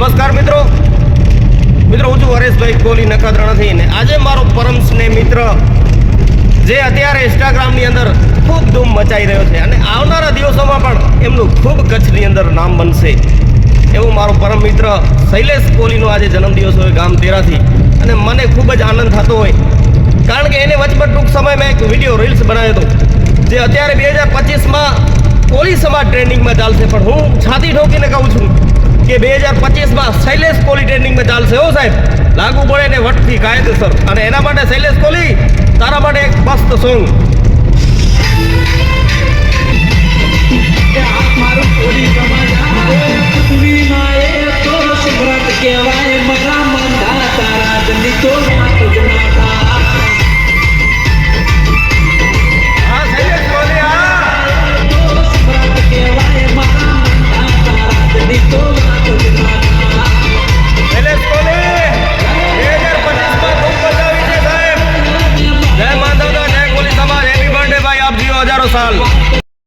નમસ્કાર મિત્રો હું છું હરેશભાઈ કોહલી નખત્રાણાથી ને આજે મારો પરમ સ્નેહ મિત્ર જે અત્યારે ઇન્સ્ટાગ્રામની અંદર ખૂબ ધૂમ મચાઈ રહ્યો છે અને આવનારા દિવસોમાં પણ એમનું ખૂબ કચ્છની અંદર નામ બનશે એવું મારો પરમ મિત્ર શૈલેષ કોહલીનો આજે જન્મદિવસ હોય ગામ તેરાથી અને મને ખૂબ જ આનંદ થતો હોય કારણ કે એને વચમાં ટૂંક સમયમાં એક વિડીયો રીલ્સ બનાવ્યો હતો જે અત્યારે 2025માં કોહલી સમાજ ટ્રેન્ડિંગમાં ચાલશે પણ હું છાતી ઠોકીને કહું છું કે 2025માં શૈલેષ કોહલી ટ્રેન્ડિંગમાં ચાલશે હો સાહેબ લાગુ પડે ને વટથી કાયદેસર અને એના માટે શૈલેષ કોહલી તારા માટે એક મસ્ત સોંગ મારું કોહલી સમાજ પૃથ્વીમાં એ તો સુબ્રત કહેવાય મારા મંદા તારા જની તો જનાતા હા શૈલેષ કોહલી હા સુબ્રત કહેવાય મારા મંદા તારા જની તો જનાતા શૈલેષ કોહલી 2025માં ખૂબ મજા આવી છે સાહેબ જય માધવના જય કોહલી સમાજ હેપી બર્થડે ભાઈ આપ જીવો હજારો સાલ